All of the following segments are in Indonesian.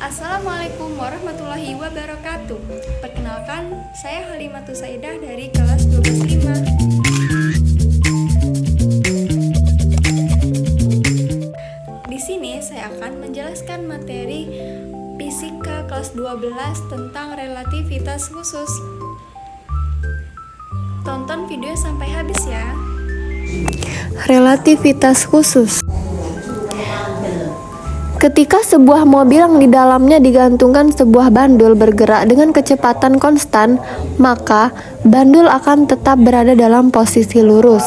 Assalamualaikum warahmatullahi wabarakatuh. Perkenalkan, saya Halimatus Saidah dari kelas 12 Di sini saya akan menjelaskan materi fisika kelas 12 tentang relativitas khusus. Tonton video sampai habis ya. Relativitas khusus. Ketika sebuah mobil yang di dalamnya digantungkan sebuah bandul bergerak dengan kecepatan konstan, maka bandul akan tetap berada dalam posisi lurus.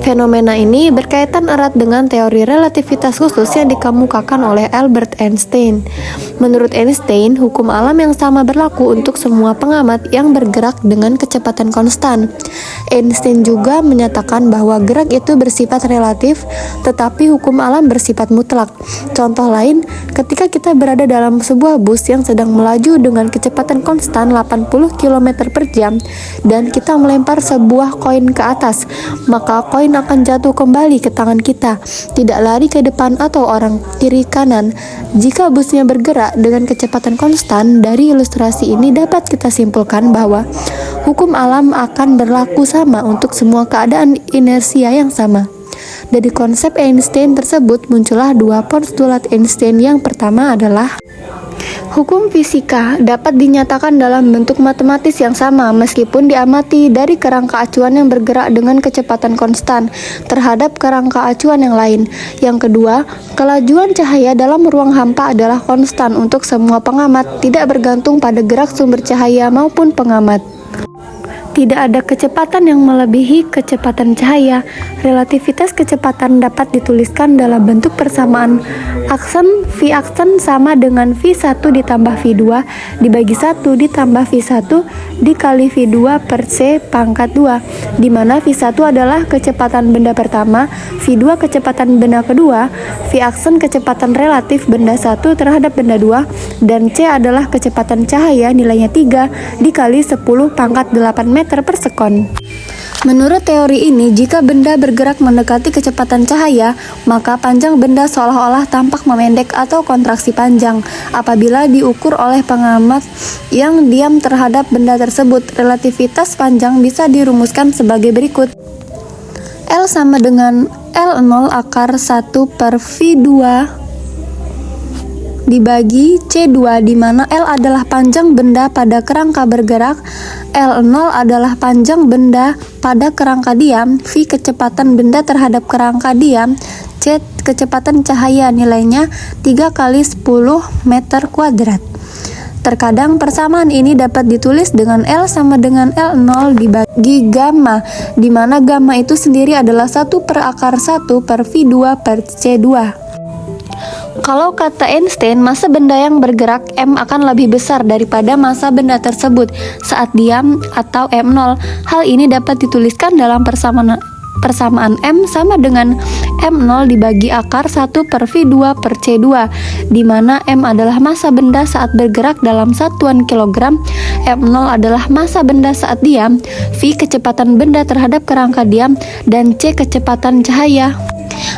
Fenomena ini berkaitan erat dengan teori relativitas khusus yang dikemukakan oleh Albert Einstein. Menurut Einstein, hukum alam yang sama berlaku untuk semua pengamat yang bergerak dengan kecepatan konstan. Einstein juga menyatakan bahwa gerak itu bersifat relatif, tetapi hukum alam bersifat mutlak. Contoh lain, ketika kita berada dalam sebuah bus yang sedang melaju dengan kecepatan konstan 80 km per jam dan kita melempar sebuah koin ke atas, maka koin akan jatuh kembali ke tangan kita, tidak lari ke depan atau orang kiri kanan. Jika busnya bergerak dengan kecepatan konstan, dari ilustrasi ini dapat kita simpulkan bahwa hukum alam akan berlaku sama untuk semua keadaan inersia yang sama. Dari konsep Einstein tersebut muncullah dua postulat Einstein. Yang pertama adalah hukum fisika dapat dinyatakan dalam bentuk matematis yang sama meskipun diamati dari kerangka acuan yang bergerak dengan kecepatan konstan terhadap kerangka acuan yang lain. Yang kedua, kelajuan cahaya dalam ruang hampa adalah konstan untuk semua pengamat, tidak bergantung pada gerak sumber cahaya maupun pengamat. Tidak ada kecepatan yang melebihi kecepatan cahaya. Relativitas kecepatan dapat dituliskan dalam bentuk persamaan aksen V aksen sama dengan V1 ditambah V2 dibagi 1 ditambah V1 dikali V2 per C pangkat 2, di mana V1 adalah kecepatan benda pertama, V2 kecepatan benda kedua, V aksen kecepatan relatif benda 1 terhadap benda 2, dan C adalah kecepatan cahaya nilainya 3 dikali 10 pangkat 8 meter per sekon. Menurut teori ini, jika benda bergerak mendekati kecepatan cahaya, maka panjang benda seolah-olah tampak memendek atau kontraksi panjang. Apabila diukur oleh pengamat yang diam terhadap benda tersebut, relativitas panjang bisa dirumuskan sebagai berikut. L sama dengan L0 akar 1 per V2 dibagi C2, di mana L adalah panjang benda pada kerangka bergerak, L0 adalah panjang benda pada kerangka diam, V kecepatan benda terhadap kerangka diam, C kecepatan cahaya nilainya 3 kali 10 meter kuadrat. Terkadang persamaan ini dapat ditulis dengan L sama dengan L0 dibagi gamma, di mana gamma itu sendiri adalah 1 per akar 1 per V2 per C2. Kalau kata Einstein, massa benda yang bergerak M akan lebih besar daripada massa benda tersebut saat diam atau M0. Hal ini dapat dituliskan dalam persamaan M sama dengan M0 dibagi akar 1 per V2 per C2, di mana M adalah massa benda saat bergerak dalam satuan kilogram, M0 adalah massa benda saat diam, V kecepatan benda terhadap kerangka diam, dan C kecepatan cahaya.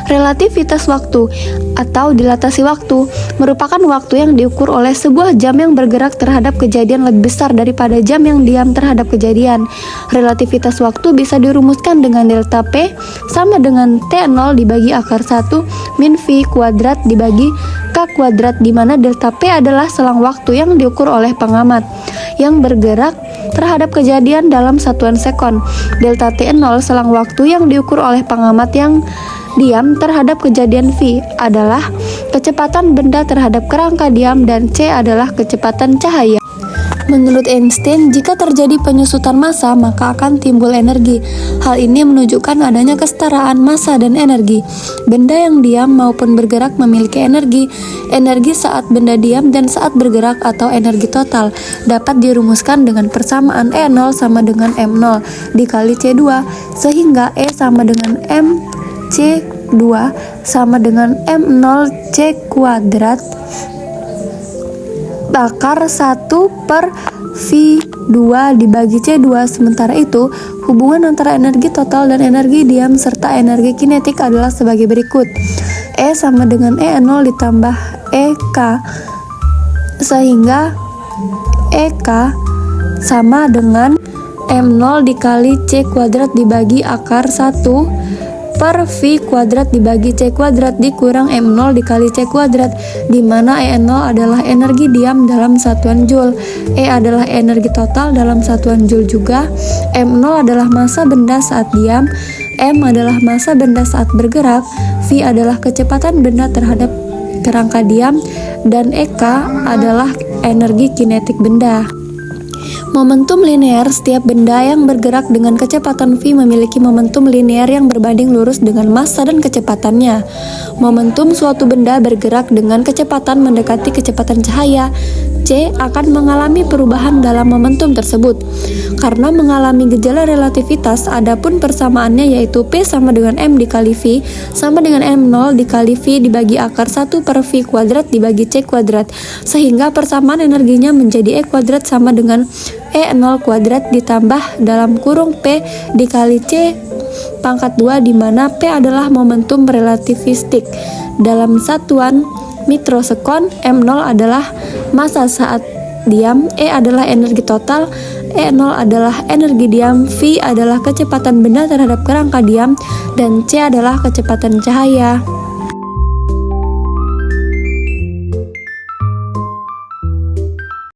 Relativitas waktu atau dilatasi waktu merupakan waktu yang diukur oleh sebuah jam yang bergerak terhadap kejadian lebih besar daripada jam yang diam terhadap kejadian. Relativitas waktu bisa dirumuskan dengan delta P sama dengan T0 dibagi akar 1 min V kuadrat dibagi K kuadrat, di mana delta P adalah selang waktu yang diukur oleh pengamat yang bergerak terhadap kejadian dalam satuan sekon. Delta T0 selang waktu yang diukur oleh pengamat yang diam terhadap kejadian V adalah kecepatan benda terhadap kerangka diam, dan C adalah kecepatan cahaya. Menurut Einstein, jika terjadi penyusutan massa, maka akan timbul energi. Hal ini menunjukkan adanya kesetaraan massa dan energi. Benda yang diam maupun bergerak memiliki energi. Energi saat benda diam dan saat bergerak atau energi total dapat dirumuskan dengan persamaan E0 sama dengan M0 dikali C2, sehingga E sama dengan M C2 sama dengan M0 C kuadrat akar 1 per V2 dibagi C2. Sementara itu, hubungan antara energi total dan energi diam serta energi kinetik adalah sebagai berikut. E sama dengan E0 ditambah EK Sehingga EK sama dengan M0 dikali C kuadrat dibagi akar 1 per V kuadrat dibagi C kuadrat dikurang M0 dikali C kuadrat, di mana E0 adalah energi diam dalam satuan Joule, E adalah energi total dalam satuan Joule juga, M0 adalah massa benda saat diam, M adalah massa benda saat bergerak, V adalah kecepatan benda terhadap kerangka diam, dan EK adalah energi kinetik benda. Momentum linear, setiap benda yang bergerak dengan kecepatan v memiliki momentum linear yang berbanding lurus dengan massa dan kecepatannya. Momentum suatu benda bergerak dengan kecepatan mendekati kecepatan cahaya, C akan mengalami perubahan dalam momentum tersebut karena mengalami gejala relativitas. Adapun persamaannya yaitu P sama dengan M dikali V sama dengan M0 dikali V dibagi akar 1 per V kuadrat dibagi C kuadrat, sehingga persamaan energinya menjadi E kuadrat sama dengan E0 kuadrat ditambah dalam kurung P dikali C pangkat 2, di mana P adalah momentum relativistik dalam satuan mikrosekon, M0 adalah massa saat diam, E adalah energi total, E0 adalah energi diam, V adalah kecepatan benda terhadap kerangka diam, dan C adalah kecepatan cahaya.